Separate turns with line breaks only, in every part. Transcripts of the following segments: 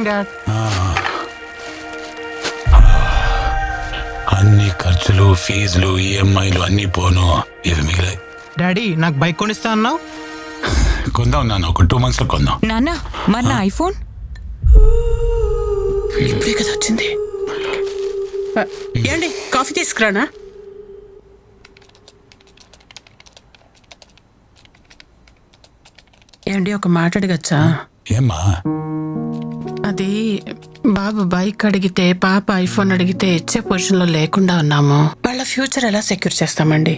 Morning dad.
అన్ని ఖర్చులు, ఫీజులు, ఈఎంఐలు అన్నీ పోను, ఇవి మిగిలాయి.
డాడీ నాకు బైక్ కొనిస్తా అన్నావు.
కొందాం నాన్న, ఒక 2 months లో కొందాం.
నాన్న మన ఐఫోన్
ఇప్పుడే కదా వచ్చింది. ఏండి కాఫీ తీసుకురానా? ఏండి ఒక మాట అడగచ్చా?
ఏమ్మా?
అది బాబు బైక్ అడిగితే, పాప ఐఫోన్ అడిగితే ఇచ్చే పొజిషన్లో లేకుండా ఉన్నాము. వాళ్ళ ఫ్యూచర్ ఎలా సెక్యూర్ చేస్తామండి?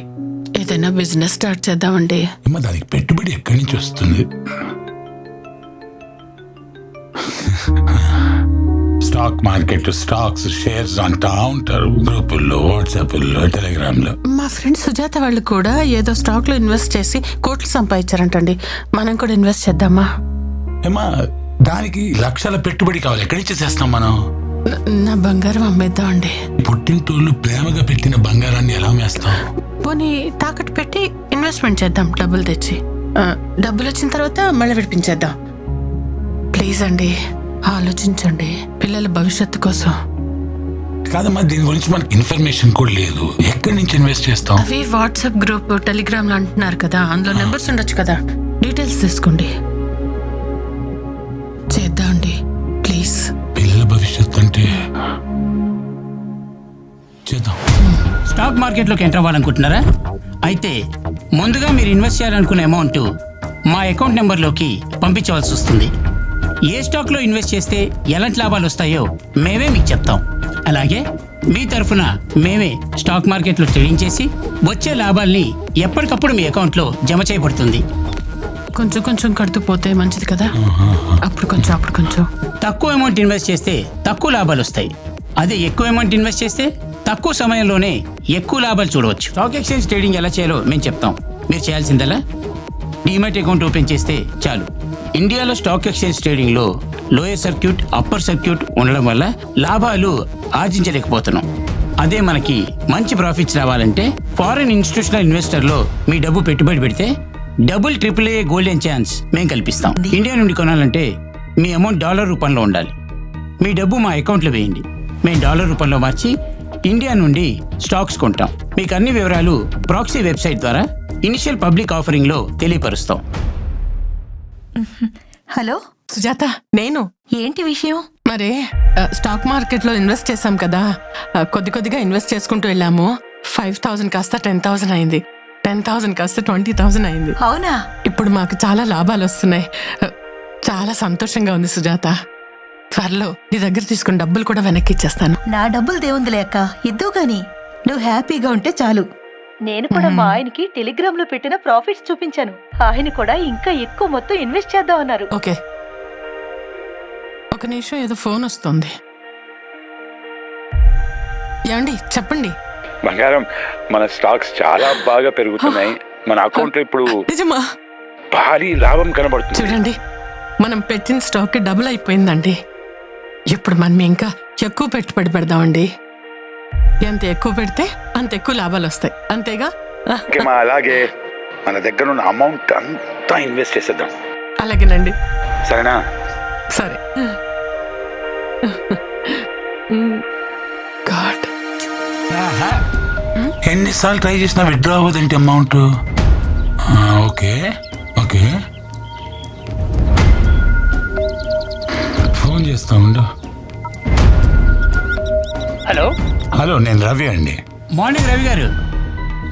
ఏదైనా బిజినెస్ స్టార్ట్ చేద్దామండి.
ఏమ్మా, దానికి పెట్టుబడి ఎక్కడి నుంచి వస్తుంది? స్టాక్ మార్కెట్, స్టాక్స్, షేర్స్ అంటా ఉంటారు గ్రూపుల్లో, వాట్సాప్లో, టెలిగ్రామ్లో.
మా ఫ్రెండ్ సుజాత వాళ్ళు కూడా ఏదో స్టాక్ లో ఇన్వెస్ట్ చేసి కోట్లు సంపాదించారంటండి. మనం కూడా ఇన్వెస్ట్ చేద్దామా?
ఏమ్మా, దానికి లక్షల పెట్టుబడి కావాలి, ఎక్కడి నుంచి చేస్తాం మనం?
నా బంగారం అమ్మేద్దామండి.
పుట్టింటోళ్ళు ప్రేమగా పెట్టిన బంగారాన్ని ఎలా అమ్మేస్తాం?
పోనీ తాకట్టు పెట్టి ఇన్వెస్ట్మెంట్ చేద్దాం, డబ్బులు తెచ్చి. డబ్బులు వచ్చిన తర్వాత మళ్ళీ విడిపించేద్దాం. ప్లీజ్ అండి, ఆలోచించండి, పిల్లల భవిష్యత్తు కోసం.
కాదమ్మా, దీని గురించి మనకి ఇన్ఫర్మేషన్ కూడా లేదు, ఎక్కడి నుంచి ఇన్వెస్ట్ చేస్తాం?
అవి వాట్సాప్ గ్రూప్, టెలిగ్రామ్ లో అంటున్నారు కదా, అందులో నెంబర్స్ ఉండొచ్చు కదా, డీటెయిల్స్ తీసుకోండి. చేద్దామండి ప్లీజ్.
పిల్లల భవిష్యత్తు అంటే చేద్దాం.
స్టాక్ మార్కెట్లోకి ఎంటర్ అవ్వాలనుకుంటున్నారా? అయితే ముందుగా మీరు ఇన్వెస్ట్ చేయాలనుకునే అమౌంట్ మా అకౌంట్ నెంబర్లోకి పంపించవలసి వస్తుంది. ఏ స్టాక్లో ఇన్వెస్ట్ చేస్తే ఎలాంటి లాభాలు వస్తాయో మేమే మీకు చెప్తాం. అలాగే మీ తరఫున మేమే స్టాక్ మార్కెట్లో ట్రేడింగ్ చేసి వచ్చే లాభాల్ని ఎప్పటికప్పుడు మీ అకౌంట్లో జమ చేయబడుతుంది.
కొంచెం కొంచెం కడుతూ పోతే మంచిది కదా, అప్పుడు కొంచెం అప్పుడు కొంచెం.
తక్కువ అమౌంట్ ఇన్వెస్ట్ చేస్తే తక్కువ లాభాలు వస్తాయి. అదే ఎక్కువ అమౌంట్ ఇన్వెస్ట్ చేస్తే తక్కువ సమయంలోనే ఎక్కువ లాభాలు చూడవచ్చు. స్టాక్ ఎక్స్చేంజ్ ట్రేడింగ్ ఎలా చేయాలో మేము చెప్తాం. మీరు చేయాల్సిందల్లా డీమ్యాట్ అకౌంట్ ఓపెన్ చేస్తే చాలు. ఇండియాలో స్టాక్ ఎక్స్చేంజ్ ట్రేడింగ్లో లోయర్ సర్క్యూట్, అప్పర్ సర్క్యూట్ ఉండడం వల్ల లాభాలు ఆర్జించలేకపోతున్నాం. అదే మనకి మంచి ప్రాఫిట్స్ రావాలంటే ఫారిన్ ఇన్స్టిట్యూషనల్ ఇన్వెస్టర్లో మీ డబ్బు పెట్టుబడి పెడితే డబుల్ AAA గోల్డెన్ ఛాన్స్ మేము కల్పిస్తాం. ఇండియా నుండి కొనాలంటే మీ అమౌంట్ డాలర్ రూపంలో ఉండాలి. మీ డబ్బు మా అకౌంట్లో వేయండి, మేము డాలర్ రూపంలో మార్చి ఇండియా నుండి స్టాక్స్ కొంటాం. మీకు అన్ని వివరాలు ప్రాక్సీ వెబ్సైట్ ద్వారా ఇనిషియల్ పబ్లిక్ ఆఫరింగ్లో తెలియపరుస్తాం.
హలో
సుజాత, నేను.
ఏంటి విషయం?
మరి స్టాక్ మార్కెట్ లో ఇన్వెస్ట్ చేసాం కదా, కొద్ది కొద్దిగా ఇన్వెస్ట్ చేసుకుంటూ వెళ్ళాము. 5,000 కాస్త 10,000 అయింది, 10,000 కాస్త 20,000 అయింది.
అవునా?
ఇప్పుడు మాకు చాలా లాభాలు వస్తున్నాయి. చాలా సంతోషంగా ఉంది సుజాత. త్వరలో నీ దగ్గర తీసుకున్న డబ్బులు కూడా వెనక్కి ఇచ్చేస్తాను.
నా డబ్బులు దేవుందిలే అక్క, ఇద్దు గాని నువ్వు హ్యాపీగా ఉంటే చాలు. నేను కూడా మా ఆయనకి టెలిగ్రామ్ లో పెట్టిన ప్రాఫిట్స్ చూపించాను. ఆయన కూడా ఇంకా ఎక్కువ మొత్తం ఇన్వెస్ట్ చేద్దాం అన్నారు.
ఓకే, ఒక నిమిషం, ఏదో ఫోన్ వస్తుంది. ఏమండి చెప్పండి.
బంగారం, మన స్టాక్స్ చాలా బాగా పెరుగుతున్నాయి. మన అకౌంట్ లో ఇప్పుడు
నిజమా?
భారీ లాభం కనబడుతుంది.
చూడండి, మనం పెట్టిన స్టాక్ డబుల్ అయిపోయిందండి. ఇప్పుడు మనం ఇంకా ఎక్కువ పెట్టుబడి పెడదామండి. ఎంత ఎక్కువ పెడితే అంత ఎక్కువ లాభాలు వస్తాయి, అంతేగా?
అలాగే మన దగ్గర ఉన్న అమౌంట్ అంతా ఇన్వెస్ట్ చేసేద్దాం.
అలాగేనండి.
సరేనా?
సరే. గాడ్,
ఎన్నిసార్లు ట్రై చేసినా విత్డ్రా అవ్వదేంటి అమౌంట్? ఓకే ఓకే, ఫోన్ చేస్తా ఉండు.
హలో
హలో, నేను రవి అండి.
మార్నింగ్ రవి గారు.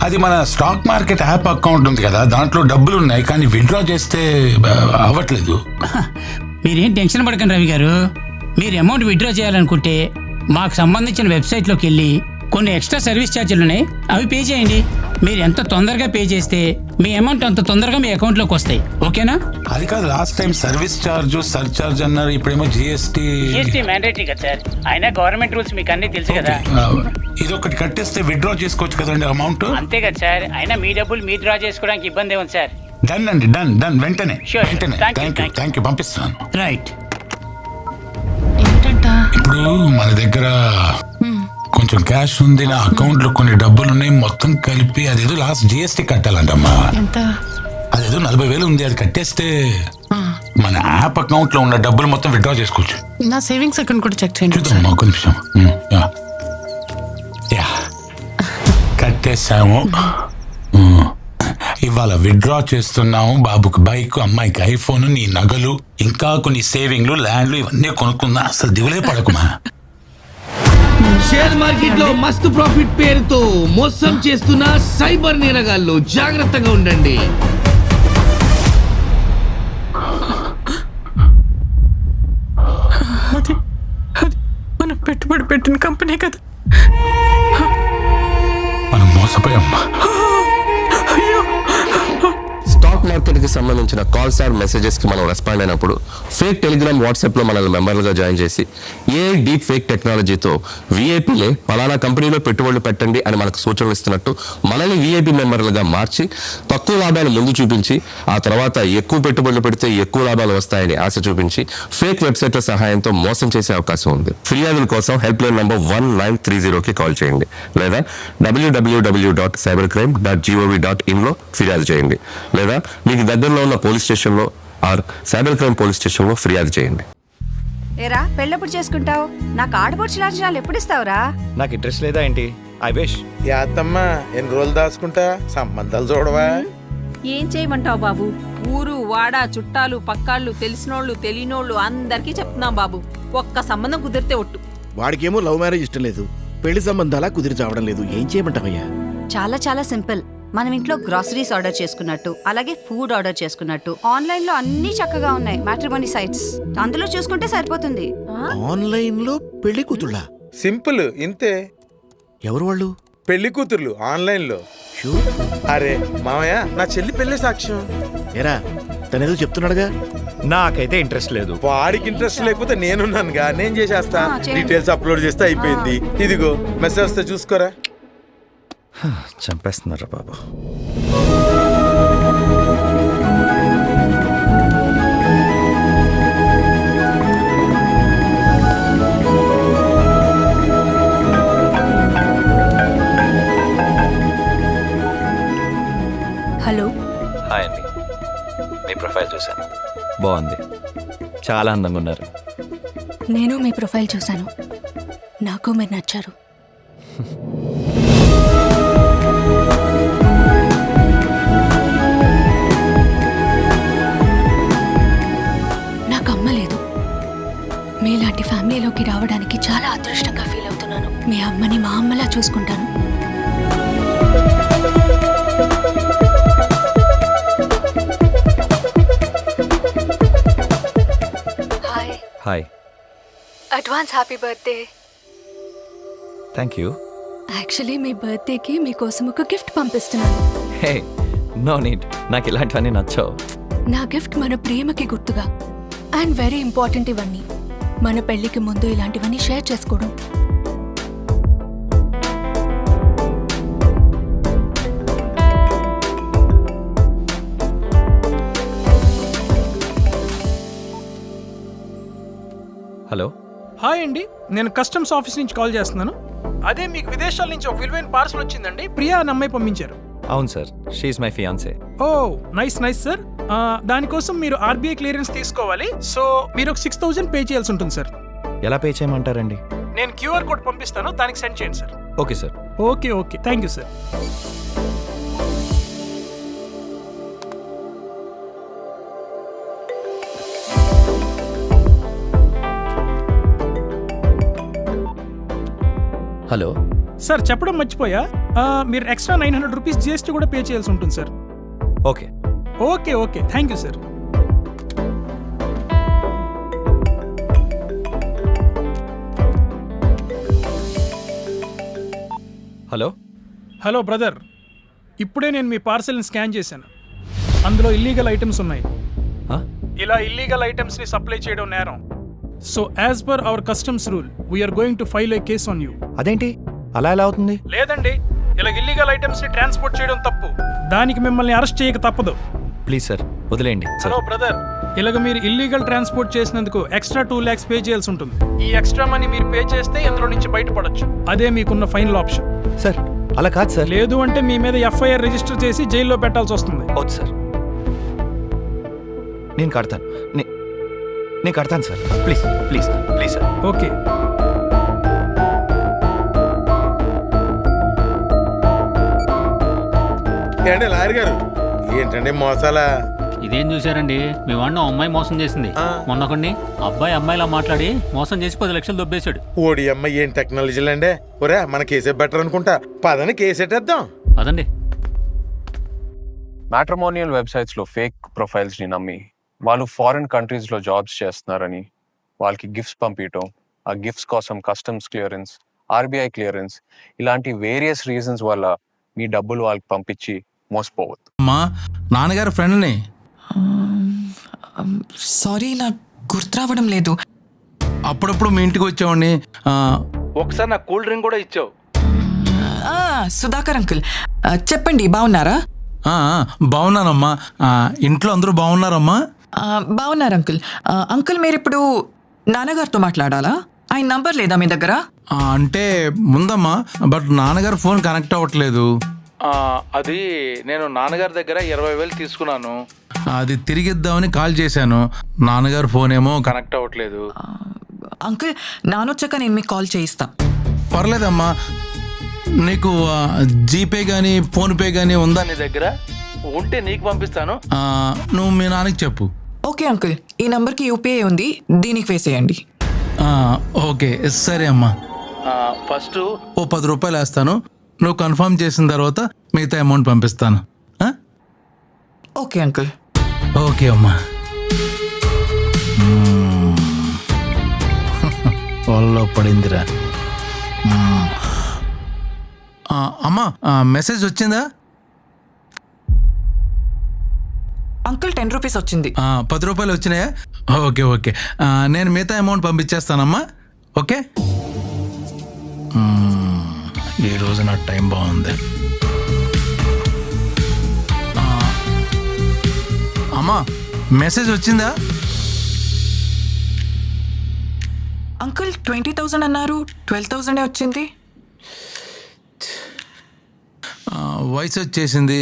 అది మన స్టాక్ మార్కెట్ యాప్ అకౌంట్ ఉంది కదా, దాంట్లో డబ్బులు ఉన్నాయి, కానీ విత్డ్రా చేస్తే అవ్వట్లేదు.
మీరేం టెన్షన్ పడకండి రవి గారు. మీరు అమౌంట్ విత్డ్రా చేయాలనుకుంటే మాకు సంబంధించిన వెబ్సైట్లోకి వెళ్ళి కొన్ని ఎక్స్ట్రా సర్వీస్ ఛార్జీలు ఉన్నాయి, అవి పే చేయండి. మీరు ఎంత తొందరగా పే చేస్తే మీ అమౌంట్ అంత తొందరగా మీ అకౌంట్లోకి వస్తాయి. ఓకేనా?
అది కాదు, last time service charge, surcharge అన్నారు, ఇప్పుడేమో జిఎస్టీ
మ్యాండేటరీ కదా సార్. అయినా గవర్నమెంట్ రూల్స్ మీకు అన్ని తెలుసు కదా.
ఇది ఒకటి కట్టేస్తే విత్డ్రా చేసుకోవచ్చు కదండి అమౌంట్.
అంతే కదా సార్. అయినా మీ డబ్బులు మీ డ్రా చేసుకోవడానికి ఇబ్బంది ఏముంది సార్?
డన్ అండి, డన్ డన్, వెంటనే
Sure.
వెంటనే.
Thank you,
థ్యాంక్ యూ, పంపిస్తున్నాను.
రైట్.
ఏంటంట?
ఇప్పుడు మన దగ్గర కొంచెం క్యాష్ ఉంది, నా అకౌంట్ లో కొన్ని డబ్బులు ఉన్నాయి, మొత్తం కలిపి అదేదో లాస్ట్ జిఎస్టీ కట్టాలంటమ్మా.
ఎంత?
అదేదో 40,000 ఉంది, అది కట్టేస్తే మన యాప్ అకౌంట్ లో ఉన్న డబ్బులు మొత్తం విత్డ్రా చేసుకోవచ్చు.
నా సేవింగ్స్ అకౌంట్ కూడా చెక్ చేయండి
చూద్దాం
ఒకసారి.
ఒక నిమిషం. యా. యా. కట్టేసాము. ఇవాళ విత్డ్రా చేస్తున్నాము. బాబుకి బైక్, అమ్మాయికి ఐఫోన్, నీ నగలు, ఇంకా కొన్ని సేవింగ్లు, ల్యాండ్లు ఇవన్నీ కొనుక్కుందా. అసలు దిగులే పడకుమా.
షేర్ మార్కెట్ లో మస్తు ప్రాఫిట్ పేరుతో మోసం చేస్తున్న సైబర్ నేరగాళ్ళు జాగ్రత్తగా ఉండండి.
అది మనం పెట్టుబడి పెట్టిన కంపెనీ కదా.
మనం మోసపోయాం.
స్టాక్ మార్కెట్ కి సంబంధించిన కాల్స్ ఆర్ మెసేజెస్ కి మనం రెస్పాండ్ అయినప్పుడు ఫేక్ టెలిగ్రామ్, వాట్సాప్ లో మనల్ని మెంబర్లుగా జాయిన్ చేసి ఏ డీప్ ఫేక్ టెక్నాలజీతో వీఐపీలే పలానా కంపెనీలో పెట్టుబడులు పెట్టండి అని మనకు సూచనలు ఇస్తున్నట్టు మనల్ని వీఐపీ మెంబర్లుగా మార్చి తక్కువ లాభాలు ముందు చూపించి ఆ తర్వాత ఎక్కువ పెట్టుబడులు పెడితే ఎక్కువ లాభాలు వస్తాయని ఆశ చూపించి ఫేక్ వెబ్సైట్ల సహాయంతో మోసం చేసే అవకాశం ఉంది. ఫిర్యాదుల కోసం హెల్ప్ లైన్ నంబర్ 1930కి కాల్ చేయండి లేదా www.cybercrime.gov.in లో ఫిర్యాదు చేయండి లేదా మీకు దగ్గరలో ఉన్న పోలీస్ స్టేషన్లో ఆర్ సైబర్ క్రైమ్ పోలీస్ స్టేషన్లో ఫిర్యాదు చేయండి.
ఏరా పెళ్ళెప్పుడు చేసుకుంటావు? నాకు ఆడపడుచు లాంఛనాలు ఎప్పుడు ఇస్తావురా?
నాకు ఇంట్రెస్ట్ లేదా ఏంటి? I wish.
యాత్తమ్మా ఎన్ని రోజులు దాచుకుంటా, సంబంధాలు చూడవా?
ఏం చేయమంటావు బాబు? ఊరు వాడ చుట్టాలు పక్కాళ్ళు తెలిసినోళ్ళు తెలియనోళ్ళు అందరికీ చెప్తున్నాం బాబు. ఒక్క సంబంధం కుదిరితే ఒట్టు.
వాడికేమో లవ్ మ్యారేజ్ ఇష్టం లేదు, పెళ్లి సంబంధాలా కుదిరి చావడం లేదు. ఏం చేయమంటావయ్యా?
చాలా చాలా సింపుల్. మనం ఇంట్లో గ్రాసరీస్ ఆర్డర్ చేసుకున్నట్టు, అలాగే ఫుడ్ ఆర్డర్ చేసుకున్నట్టు ఆన్లైన్ లో అన్ని చక్కగా ఉన్నాయి మ్యాట్రిమోనీ సైట్స్. అందులో చూసుకుంటే సరిపోతుంది.
ఆన్లైన్ లో పెళ్లి కూతుళ్ళ?
సింపుల్ ఇంతే.
ఎవరు వాళ్ళు?
పెళ్లి కూతుర్లు ఆన్లైన్ లో.
షూర్.
అరే మామయ్య, నా చెల్లి పెళ్లి సాక్ష్యం.
ఏరా తనేదో చెప్తున్నాడుగా.
నాకైతే ఇంట్రెస్ట్ లేదు.
వాడికి ఇంట్రెస్ట్ లేకపోతే నేనున్నానుగా, నేను చేసేస్తా.
చేయండి.
డీటెయిల్స్ అప్లోడ్ చేస్తే అయిపోయింది. ఇదిగో మెసేజ్ వస్తే చూసుకోరా.
చంపేస్తున్నారా బాబు.
హలో,
హాయ్ అండి, మీ ప్రొఫైల్ చూశాను, బాగుంది, చాలా అందంగా ఉన్నారు.
నేను మీ ప్రొఫైల్ చూశాను, నాకు మీరు నచ్చారు. నాకు అమ్మ లేదు. మీలాంటి ఫ్యామిలీలోకి రావడానికి చాలా అదృష్టంగా ఫీల్ అవుతున్నాను. మీ అమ్మని మా అమ్మలా చూసుకుంటాను. Hi.
Hi.
Advance happy birthday.
Thank you.
Actually మీ బర్త్డేకి మీకోసం ఒక గిఫ్ట్ పంపిస్తున్నాను.
హే, నో నీడ్, నాకు ఇలాంటివన్నీ నచ్చవు.
నా గిఫ్ట్ మన ప్రేమకి గుర్తుగా. అండ్ వెరీ ఇంపార్టెంట్ ఇవన్నీ. మన పెళ్లికి ముందు ఇలాంటివన్నీ షేర్ చేసుకోవడం.
హలో.
హాయ్ అండి, నేను కస్టమ్స్ ఆఫీస్ నుంచి కాల్ చేస్తున్నాను. అదే మీకు విదేశాల నుంచి ఒక విలువైన పార్సల్ వచ్చిందండి. ప్రియా అని అమ్మాయి పంపించారు.
అవును sir, she is my fiance.
Oh nice nice sir. దానికోసం మీరు ఆర్బీఐ క్లియరెన్స్ తీసుకోవాలి. సో మీరు ఒక 6000 పే చేయాల్సి ఉంటుంది సార్.
ఎలా పే చేయమంటారండి?
నేను క్యూఆర్ కోడ్ పంపిస్తాను, దానికి సెండ్ చేయండి sir.
Okay sir.
Okay okay, thank you sir.
Hello
sir, చెప్పడం మర్చిపోయా, మీరు ఎక్స్ట్రా 900 రూపీస్ జిఎస్టీ కూడా పే చేయాల్సి ఉంటుంది sir.
Okay
okay okay, thank you sir.
Hello.
Hello brother, ఇప్పుడే నేను మీ పార్సల్ని స్కాన్ చేశాను. అందులో ఇల్లీగల్ ఐటమ్స్ ఉన్నాయి. ఇలా ఇల్లీగల్ ఐటమ్స్ని సప్లై చేయడం నేరం. So as per our customs rule we are going to file a case on you.
అదేంటి అలా ఎలా అవుతుంది?
లేదండి, ఇలా ఇల్లీగల్ ఐటమ్స్ని ట్రాన్స్పోర్ట్ చేయడం తప్పు. దానికి మిమ్మల్ని అరెస్ట్ చేయక తప్పదు.
ప్లీజ్ సార్, వదిలేయండి.
హలో బ్రదర్, ఇలాగ మీరు ఇల్లీగల్ ట్రాన్స్పోర్ట్ చేసినందుకు ఎక్స్ట్రా 2 lakhs పే చేయాల్సి ఉంటుంది. ఈ ఎక్స్ట్రా మనీ మీరు పే చేస్తే ఇందులో నుంచి బయటపడొచ్చు. అదే మీకున్న ఫైనల్ ఆప్షన్.
సార్ అలా కాదు సార్.
లేదు అంటే మీ మీద ఎఫ్ఐఆర్ రిజిస్టర్ చేసి జైల్లో పెట్టాల్సి వస్తుంది.
అవును సార్, నేను కడతాను. నేను కడతాను sir. Please please please sir.
Okay.
ఏంటి లాయర్ గారు, ఏంటండి మోసాలా?
ఇదేం చూసారండి, మీ వాడిని అమ్మాయి మోసం చేసింది. మొన్నొకడిని అబ్బాయి అమ్మాయిలా మాట్లాడి మోసం చేసి 10 లక్షలు దొబ్బేశాడు.
ఓడి అమ్మ, ఏం టెక్నాలజీలు అండి. ఒరే, మన కేసే బెటర్ అనుకుంటా. పదని కేసెట్టేద్దాం.
పదండి.
మ్యాట్రిమోనియల్ వెబ్సైట్స్లో ఫేక్ ప్రొఫైల్స్ని నమ్మి వాళ్ళు ఫారిన్ కంట్రీస్లో జాబ్స్ చేస్తున్నారని వాళ్ళకి గిఫ్ట్స్ పంపించడం, ఆ గిఫ్ట్స్ కోసం కస్టమ్స్ క్లియరెన్స్, ఆర్బీఐ క్లియరెన్స్ ఇలాంటి వేరియస్ రీజన్స్ వల్ల మీ డబ్బులు వాళ్ళకి పంపించి మోసపోవద్దు.
మా నాన్నగారు ఫ్రెండ్ని.
సారీ, నాకు గుర్తు రావడం లేదు.
అప్పుడప్పుడు మీ ఇంటికి వచ్చేవాడిని.
ఒకసారి నాకు కూల్ డ్రింక్ కూడా ఇచ్చావు.
సుధాకర్ అంకుల్, చెప్పండి, బాగున్నారా?
బాగున్నానమ్మా. ఇంట్లో అందరూ బాగున్నారమ్మా?
బాగున్నారు అంకుల్. అంకుల్, మీరు ఇప్పుడు నాన్నగారితో మాట్లాడాలా? ఆయన నంబర్ లేదా మీ దగ్గర?
అంటే ముందమ్మా, బట్ నాన్నగారు ఫోన్ కనెక్ట్ అవ్వట్లేదు.
అది నేను నాన్నగారి దగ్గర 20,000 తీసుకున్నాను.
అది తిరిగిద్దామని కాల్ చేశాను. నాన్నగారు ఫోన్ ఏమో కనెక్ట్ అవ్వట్లేదు.
అంకుల్, నానొచ్చాక నేను మీకు కాల్ చేయిస్తా.
పర్లేదమ్మా. నీకు జీపే కానీ ఫోన్పే కానీ ఉందా నీ దగ్గర?
ఉంటే నీకు పంపిస్తాను.
నువ్వు మీ నాన్నకి చెప్పు.
ఓకే అంకుల్, ఈ నంబర్కి యూపీఐ ఉంది, దీనికి వేసేయండి.
ఓకే, సరే అమ్మా.
ఫస్ట్
ఓ 10 రూపాయలు వేస్తాను. నువ్వు కన్ఫర్మ్ చేసిన తర్వాత మిగతా అమౌంట్ పంపిస్తాను.
Okay uncle.
ఓకే అమ్మా. వాళ్ళలో పడిందిరా. అమ్మా, మెసేజ్ వచ్చిందా?
అంకుల్, 10 రూపీస్ వచ్చింది.
10 రూపాయలు వచ్చినాయా? ఓకే ఓకే, నేను మిగతా అమౌంట్ పంపించేస్తానమ్మా. ఓకే, ఈరోజు నా టైం బాగుంది. అమ్మా, మెసేజ్ వచ్చిందా?
అంకుల్, 20,000 అన్నారు, 12,000 వచ్చింది.
వయసు వచ్చేసింది.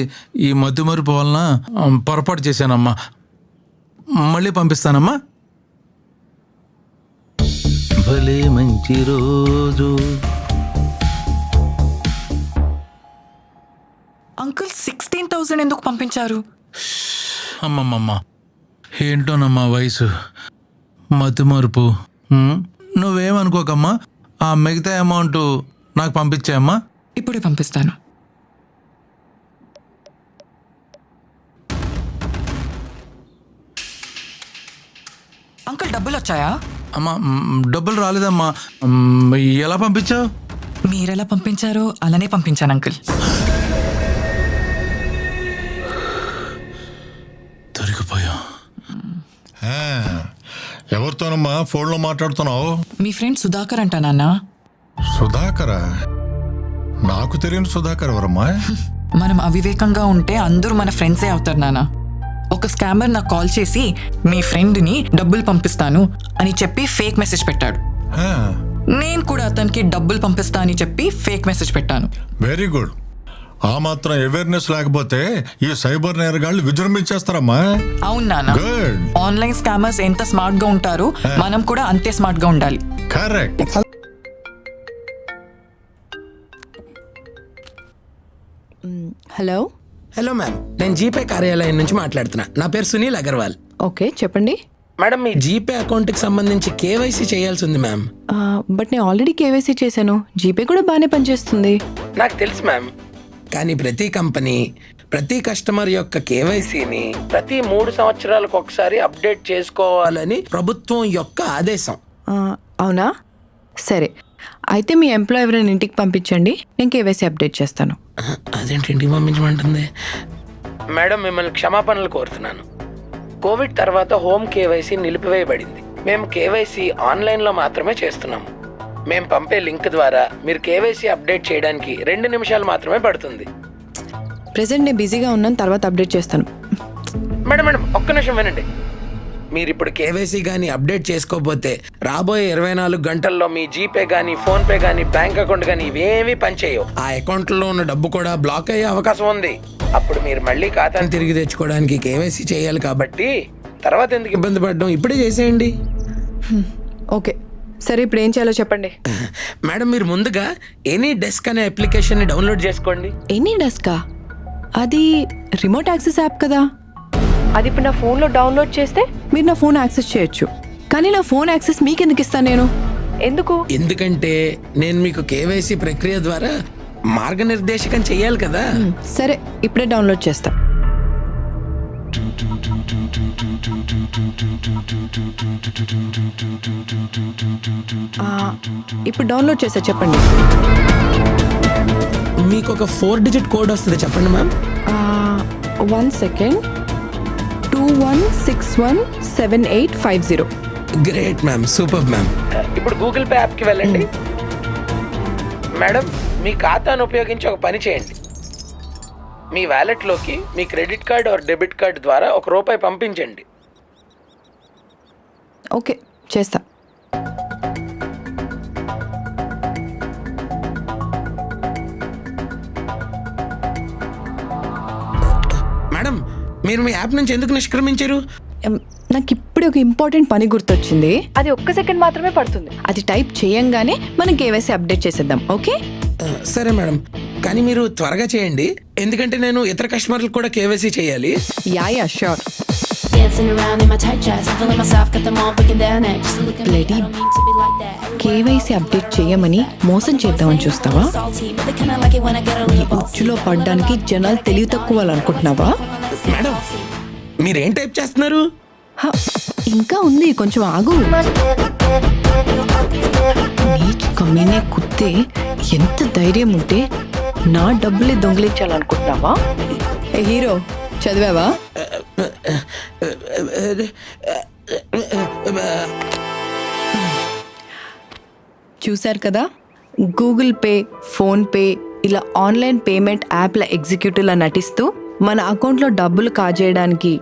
ఈ మధ్యమరుపు వలన పొరపాటు చేశానమ్మా. మళ్ళీ పంపిస్తానమ్మా. భలే మంచి రోజు.
అంకుల్, 16,000 ఎందుకు పంపించారు?
అమ్మమ్మమ్మ, ఏంటోనమ్మా వయసు, మతిమరుపు. నువ్వేమనుకోకమ్మా. ఆ మిగతా అమౌంట్ నాకు పంపించాయమ్మా.
ఇప్పుడే పంపిస్తాను. అంకుల్, డబ్బులు వచ్చాయా?
అమ్మా, డబ్బులు రాలేదమ్మా. ఎలా పంపించావు?
మీరెలా పంపించారో అలానే పంపించాను అంకుల్.
దొరికిపోయా.
ఎవరితోనమ్మా ఫోన్లో మాట్లాడుతున్నావు?
మీ ఫ్రెండ్ సుధాకర్ అంట నాన్న.
సుధాకరా? నాకు తెలియని సుధాకర్ ఎవరమ్మా?
మనం అవివేకంగా ఉంటే అందరూ మన ఫ్రెండ్సే అవుతారు నాన్న. ఒక స్కామర్ నాకు కాల్ చేసి మీ ఫ్రెండ్ని డబ్బులు పంపిస్తాను అని చెప్పి ఫేక్ మెసేజ్ పెట్టాడు. నేను కూడా అతనికి డబ్బులు పంపిస్తా అని చెప్పి ఫేక్ మెసేజ్ పెట్టాను.
Very good. ఆ మాత్రం అవేర్నెస్ లేకపోతే ఈ సైబర్ నేరగాళ్ళు విజృంభించేస్తారమ్మా.
అవును నాన్న.
గుడ్.
ఆన్లైన్ స్కామర్స్ ఎంత స్మార్ట్ గా ఉంటారో మనం కూడా అంతే స్మార్ట్ గా ఉండాలి.
కరెక్ట్.
హలో.
హలో మ్యామ్, నేను జీపే కార్యాలయం నుంచి మాట్లాడుతున్నా. నా పేరు సునీల్ అగర్వాల్.
ఓకే, చెప్పండి.
మేడం, మీ జీపే అకౌంట్కి సంబంధించి కేవైసీ చేయాల్సి ఉంది మ్యామ్.
బట్ నేను ఆల్రెడీ కేవైసీ చేశాను. జీపే కూడా బాగానే పనిచేస్తుంది.
నాకు తెలుసు మ్యామ్, కానీ ప్రతి కంపెనీ ప్రతి కస్టమర్ యొక్క కేవైసీని ప్రతి 3 సంవత్సరాలకు ఒకసారి అప్డేట్ చేసుకోవాలని ప్రభుత్వం యొక్క ఆదేశం.
అవునా? సరే, అయితే మీ ఎంప్లాయ్ ఎవరైనా ఇంటికి పంపించండి, నేను కేవైసీ అప్డేట్ చేస్తాను.
అదేంటి ఇంటికి పంపించమంటుంది? మేడం, మిమ్మల్ని క్షమాపణలు కోరుతున్నాను. కోవిడ్ తర్వాత హోమ్ కేవైసీ నిలిపివేయబడింది. మేము కేవైసీ ఆన్లైన్లో మాత్రమే చేస్తున్నాము. మేము పంపే లింక్ ద్వారా మీరు కేవైసీ అప్డేట్ చేయడానికి 2 నిమిషాలు మాత్రమే పడుతుంది.
ప్రెసెంట్ నేను బిజీగా ఉన్నాను, తర్వాత అప్డేట్ చేస్తాను.
మేడం, ఒక్క నిమిషం వినండి. మీరు ఇప్పుడు కేవైసీ కానీ అప్డేట్ చేసుకోకపోతే రాబోయే 24 గంటల్లో మీ జీపే కానీ ఫోన్పే కానీ బ్యాంక్ అకౌంట్ కానీ ఇవేమీ పనిచేయవు. ఆ అకౌంట్లో ఉన్న డబ్బు కూడా బ్లాక్ అయ్యే అవకాశం ఉంది. అప్పుడు మీరు మళ్ళీ ఖాతాను తిరిగి తెచ్చుకోవడానికి కేవైసీ చేయాలి. కాబట్టి తర్వాత ఎందుకు ఇబ్బంది పడడం, ఇప్పుడే చేసేయండి.
ఓకే సరే ఇప్పుడు ఏం చేయాలో చెప్పండి.
మేడం మీరు ముందుగా ఎనీ డెస్క్ అనే అప్లికేషన్ని డౌన్లోడ్ చేసుకోండి.
ఎనీ డెస్కా? అది రిమోట్ యాక్సెస్ యాప్ కదా. అది ఇప్పుడు నా ఫోన్లో డౌన్లోడ్ చేస్తే మీరు నా ఫోన్ యాక్సెస్ చేయొచ్చు. కానీ నా ఫోన్ యాక్సెస్ మీకు ఎందుకు ఇస్తాను నేను? ఎందుకు?
ఎందుకంటే నేను మీకు కేవైసీ ప్రక్రియ ద్వారా మార్గనిర్దేశకం చెయ్యాలి కదా.
సరే ఇప్పుడే డౌన్లోడ్ చేస్తా. ఇప్పుడు డౌన్లోడ్ చేసా, చెప్పండి.
మీకు ఒక 4 డిజిట్ కోడ్ వస్తుంది, చెప్పండి ma'am.
1 second. 21617850.
Great ma'am, super ma'am. ఇప్పుడు గూగుల్ పే యాప్కి వెళ్ళండి. మేడం మీ ఖాతాను ఉపయోగించి ఒక పని చేయండి. మీ వ్యాలెట్లోకి మీ credit card or debit card ద్వారా ₹1 పంపించండి.
ఓకే చేస్తా.
మేడం మీరు మీ యాప్ నుంచి ఎందుకు నిష్క్రమించారు?
నాకు ఇప్పుడే ఒక ఇంపార్టెంట్ పని గుర్తొచ్చింది. అది 1 సెకండ్ మాత్రమే పడుతుంది. అది టైప్ చేయంగానే మనం కేవైసీ అప్డేట్ చేసేద్దాం. ఓకే
సరే మేడం, కానీ మీరు త్వరగా చేయండి, ఎందుకంటే నేను ఇతర కస్టమర్లకు కూడా కేవైసీ చేయాలి.
Yeah sure. కేవైసీ అప్డేట్ చేయమని మోసం చేద్దామని చూస్తావా? ఈ ఉచ్చులో పడ్డానికి జనాలు తెలివి తక్కువ అనుకుంటున్నావా?
మేడం మీరేం టైప్ చేస్తున్నారు?
ఇంకా ఉంది, కొంచెం ఆగు. నీకు కమ్మీనే కుత్తే ఎంత ధైర్యం ఉంటే నా డబ్బులే దొంగిలించాలనుకుంటున్నావా? ఏ హీరో, చదివావా? చూశారు కదా, గూగుల్ పే, ఫోన్పే ఇలా ఆన్లైన్ పేమెంట్ యాప్ల ఎగ్జిక్యూటివ్లా నటిస్తూ మన అకౌంట్లో డబ్బులు కాజేయడానికి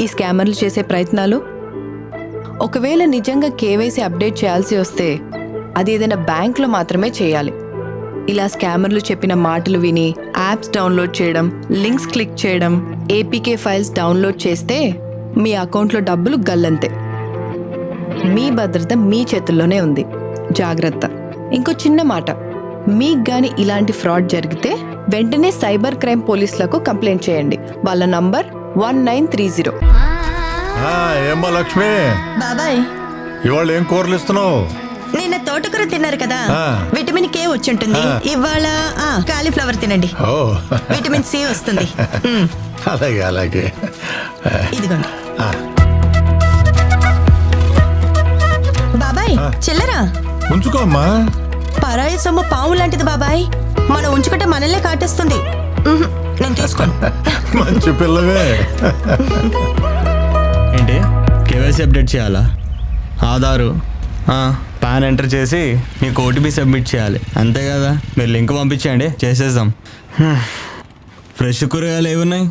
ఈ స్కామర్లు చేసే ప్రయత్నాలు. ఒకవేళ నిజంగా కేవైసీ అప్డేట్ చేయాల్సి వస్తే అది ఏదైనా బ్యాంక్లో మాత్రమే చేయాలి. ఇలా స్కామర్లు చెప్పిన మాటలు విని యాప్స్ డౌన్లోడ్ చేయడం, లింక్స్ క్లిక్ చేయడం, ఏపీకే ఫైల్స్ డౌన్లోడ్ చేస్తే మీ అకౌంట్లో డబ్బులు గల్లంతే. మీ భద్రత మీ చేతుల్లోనే ఉంది, జాగ్రత్త. ఇంకో చిన్న మాట, మీకు గాని ఇలాంటి ఫ్రాడ్ జరిగితే వెంటనే సైబర్ క్రైమ్ పోలీసులకు కంప్లైంట్ చేయండి. వాళ్ళ నంబర్ 1930.
ఏమ్మా లక్ష్మి,
బాబాయ్
ఇవాళ ఏం కూరలు ఇస్తున్నావు?
నిన్న తోటకూర తిన్నారు కదా, విటమిన్ కే వచ్చుంటుంది. ఇవాళ కాలీఫ్లవర్ తినండి, విటమిన్ సి వస్తుంది.
అలాగే అలాగే.
ఇదిగోండి బాబాయ్, చిల్లరా
ఉంచుకోమ్మా.
పరాయి సొమ్ము పాము లాంటిది బాబాయ్, మనం ఉంచుకుంటే మనల్నే కాటేస్తుంది. నేను తీసుకోను.
మంచి పిల్లవే.
ఏంటి కేవైసీ అప్డేట్ చేయాలా? ఆధారు, పాన్ ఎంటర్ చేసి మీకు ఓటీపీ సబ్మిట్ చేయాలి, అంతే కదా? మీరు లింక్ పంపించండి, చేసేద్దాం. ఫ్రెష్ కూరగాయలు ఏమున్నాయి?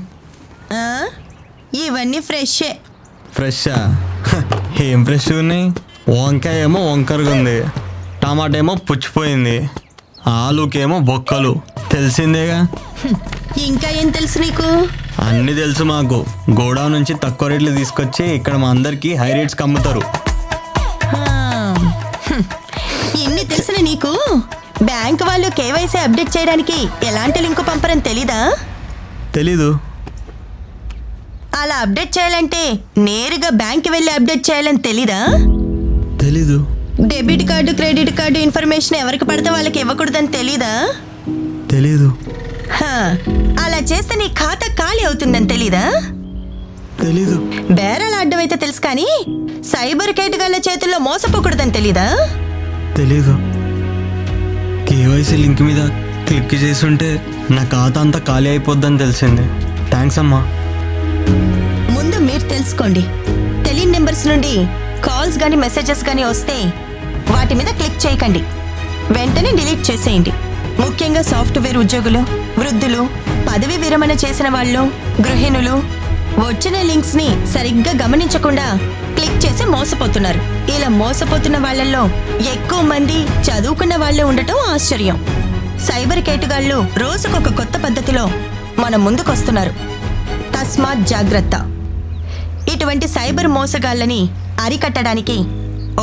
ఇవన్నీ ఫ్రెషే.
ఫ్రెషా? ఏం ఫ్రెష్ ఉన్నాయి? వంకాయ ఏమో వంకరగా ఉంది, టమాటా ఏమో పుచ్చిపోయింది, ఆలుకేమో బొక్కలు, తెలిసిందేగా.
ఇంకా ఏం తెలుసు నీకు?
అన్నీ తెలుసు మాకు. గోడౌన్ నుంచి తక్కువ రేట్లు తీసుకొచ్చి ఇక్కడ మా అందరికి హై రేట్స్కి అమ్ముతారు.
ఇన్ని తెలిసిన నీకు బ్యాంక్ వాళ్ళు కేవైసీ అప్డేట్ చేయడానికి ఎలాంటి లింకు పంపరని తెలీదా?
తెలీదు.
అలా అప్డేట్ చేయాలంటే నేరుగా బ్యాంక్ వెళ్ళి అప్డేట్ చేయాలని తెలీదా?
తెలీదు.
Debit card, credit card information ఎవరికి పడితే వాళ్ళకి ఇవ్వకూడదని తెలీదా?
తెలీదు.
అలా చేస్తే నీ ఖాతా ఖాళీ అవుతుందని తెలీదా?
తెలీదు.
బేరాలు అడ్డమైతే తెలుసు, కానీ సైబర్ కేటుగాళ్ళ చేతుల్లో మోసపోకూడదని తెలీదా?
తెలీదు. కేవైసీ లింక్ మీద క్లిక్ చేస్తుంటే నా ఖాతా అంతా ఖాళీ అయిపోద్దని తెలిసింది. థ్యాంక్స్ అమ్మా.
ముందు మీరు తెలుసుకోండి. తెలియని నెంబర్స్ నుండి కాల్స్ కానీ మెసేజెస్ కానీ వస్తే వాటి మీద క్లిక్ చేయకండి, వెంటనే డిలీట్ చేసేయండి. ముఖ్యంగా సాఫ్ట్వేర్ ఉద్యోగులు, వృద్ధులు, పదవి విరమణ చేసిన వాళ్ళు, గృహిణులు వచ్చిన లింక్స్ ని సరిగ్గా గమనించకుండా క్లిక్ చేసి మోసపోతున్నారు. ఇలా మోసపోతున్న వాళ్ళల్లో ఎక్కువ మంది చదువుకున్న వాళ్ళే ఉండటం ఆశ్చర్యం. సైబర్ కేటుగాళ్ళు రోజుకొక కొత్త పద్ధతిలో మన ముందుకొస్తున్నారు. తస్మాత్ జాగ్రత్త. ఇటువంటి సైబర్ మోసగాళ్ళని అరికట్టడానికి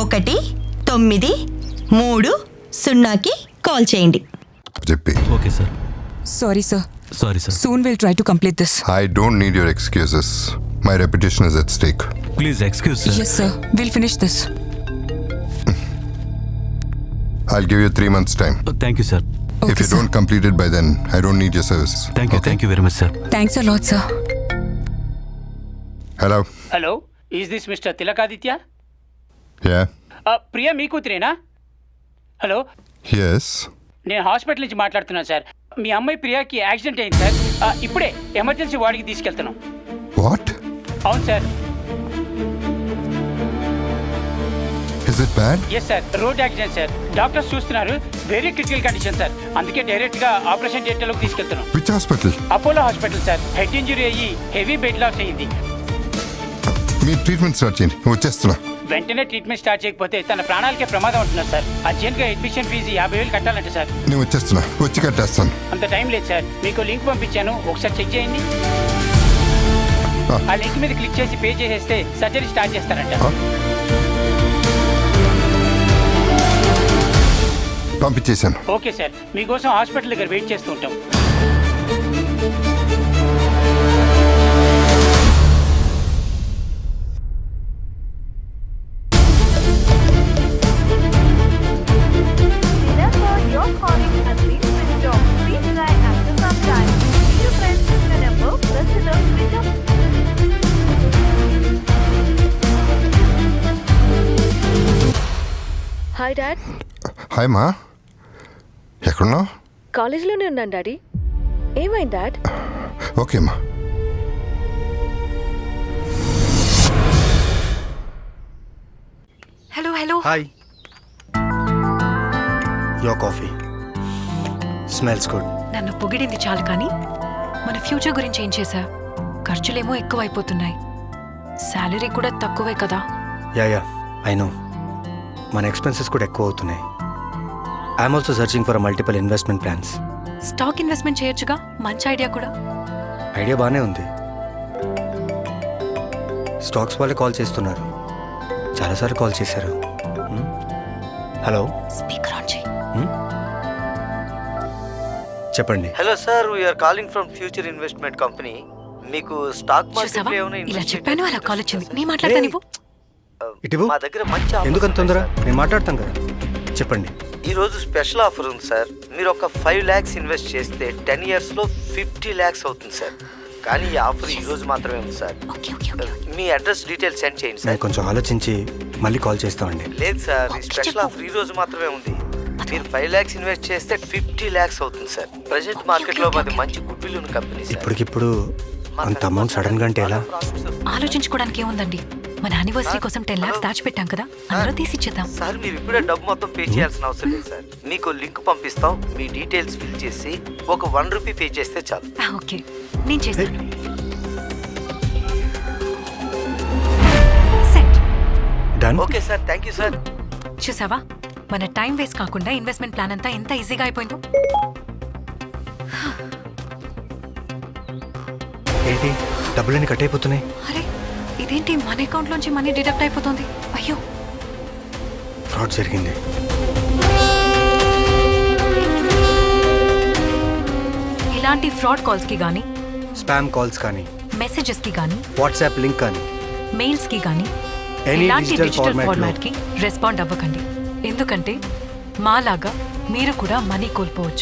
193 కాల్ చేయండి.
చెప్పి
okay sir.
Sorry sir.
Sorry sir.
Soon will try to complete this.
I don't need your excuses. My reputation is at stake.
Please excuse sir.
Yes sir, will finish this.
I'll give you 3 months time.
Thank you sir.
If you don't complete it by then, I don't need your service.
Thank you very much sir.
Thanks a lot sir.
Hello.
Hello, is this mister Tilakaditya?
Yeah.
Priya మీ కూతురేనా? హలో,
Yes.
నేను hospital నుంచి మాట్లాడుతున్నాను సార్. మీ అమ్మాయి ప్రియాకి యాక్సిడెంట్ అయింది సార్. ఇప్పుడే ఎమర్జెన్సీ వార్డుకి తీసుకెళ్తున్నాం.
What?
అవును సార్.
Is it bad?
Yes sir, road accident sir. Doctors చూస్తున్నారు, వెరీ క్రిటికల్ కండిషన్ సార్. అందుకే డైరెక్ట్గా ఆపరేషన్ థియేటర్లోకి తీసుకెళ్తున్నాం.
Which hospital?
Apollo hospital sir. Head injury అయ్యి హెవీ బెడ్ లాస్ అయ్యింది.
మీ ట్రీట్మెంట్ స్టార్ట్ చేయండి, వచ్చేస్తున్నా.
వెంటనే ట్రీట్మెంట్ స్టార్ట్ చేయకపోతే తన ప్రాణాలకే ప్రమాదం ఉంటున్నారు సార్. అర్జెంట్గా అడ్మిషన్ ఫీజు 50,000 కట్టాలంటే సార్.
నేను వచ్చేస్తున్నా, వచ్చి కట్టేస్తాను.
అంత టైం లేదు సార్. మీకు లింక్ పంపించాను, ఒకసారి చెక్ చేయండి. ఆ లింక్ మీద క్లిక్ చేసి పే చేసేస్తే సర్జరీ స్టార్ట్ చేస్తారంట.
పంపించేశాను.
ఓకే సార్, మీకోసం హాస్పిటల్ దగ్గర వెయిట్ చేస్తూ ఉంటాం.
Hi dad.
హాయ్ మా, ఎక్కడున్నావు?
కాలేజీలోనే ఉన్నాను డాడీ. ఏమైంది డాడ్?
ఓకే మా.
Hello hello.
Hi. Your coffee smells good.
నన్ను పొగిడింది చాలు కానీ మన ఫ్యూచర్ గురించి ఏం చేశా? ఖర్చులేమో ఎక్కువ అయిపోతున్నాయి, శాలరీ కూడా తక్కువే కదా.
Yeah I know. మన ఎక్స్పెన్సెస్ కూడా ఎక్కువ అవుతున్నాయి. I'm also searching for multiple investment plans.
Stock investment చేయొచ్చుగా, మంచి ఐడియా కూడా.
ఐడియా బాగానే ఉంది. స్టాక్స్ వాళ్ళే కాల్ చేస్తున్నారు, చాలాసార్లు కాల్ చేశారు. హలో,
స్పీకర్ ఆన్ చేయి.
చెప్పండి.
Hello sir, we are calling from future investment company. మీకు స్టాక్ మార్కెట్
ఇలా చెప్పాను, అలా కాల్ వచ్చింది. నీ మాట్లాడతా నీవు.
ఇటు
మా దగ్గర మంచి
ఎందుకంత తొందర? నేను మాట్లాడతాం కదా, చెప్పండి.
ఈ రోజు స్పెషల్ ఆఫర్ ఉంది సార్. మీరు ఒక 5 lakhs ఇన్వెస్ట్ చేస్తే 10 years లో 50 lakhs అవుతుంది సార్. కానీ ఈ ఆఫర్ ఈ రోజు మాత్రమే ఉంది సార్. మీ అడ్రస్ డీటెయిల్స్ సెండ్ చేయండి సార్.
నేను కొంచెం ఆలోచించి మళ్ళీ కాల్ చేస్తామండి.
లేదు సార్, ఈ స్పెషల్ ఆఫర్ ఈ రోజు మాత్రమే ఉంది. మీరు 5 lakhs ఇన్వెస్ట్ చేస్తే 50 lakhs అవుతుంది సార్. ప్రెసెంట్ మార్కెట్ లో మాది మంచి గుడ్ విల్ ఉన్న కంపెనీ సార్.
ఇప్పటికిప్పుడు అంత అమౌంట్ సడన్ గా అంటే ఎలా?
ఆలోచించుకోవడానికి ఏముందండి, మన యానివర్సరీ కోసం 10 lakhs దాచిపెట్టాం కదా, అందులో తీసి ఇచ్చేద్దాం.
సార్ మీరు ఇప్పుడే డబ్బు మొత్తం పే చేయాల్సిన అవసరం లేదు సార్. మీకు లింక్ పంపిస్తాం, మీ డీటెయిల్స్ ఫిల్ చేసి ఒక 1 rupee పే చేస్తే చాలు.
ఓకే, నేను చేస్తాను. Set.
Done.
Okay sir, thank you sir.
చూసావా, మన టైం వేస్ట్ కాకుండా ఇన్వెస్ట్మెంట్ ప్లాన్ అంతా ఎంత ఈజీగా అయిపోయిందో.
ఏంటి డబ్బులన్నీ కట్ అయిపోతున్నాయి?
అరే ఇదేంటి, మన అకౌంట్ లోంచి మనీ డిడక్ట్ అయిపోతుంది. అయ్యో,
ఫ్రాడ్ జరిగింది.
ఇలాంటి ఫ్రాడ్ కాల్స్ కి గానీ,
స్పామ్ కాల్స్ కానీ,
మెసేజెస్ కి గానీ,
వాట్సాప్ లింక్ కానీ,
మెయిల్స్ కి గానీ,
Any
ఇలాంటి
digital
డిజిటల్
format
ఫార్మాట్ కి రెస్పాండ్ అవ్వకండి. ఎందుకంటే మాలాగా మీరు కూడా మనీ కోల్పోవచ్చు.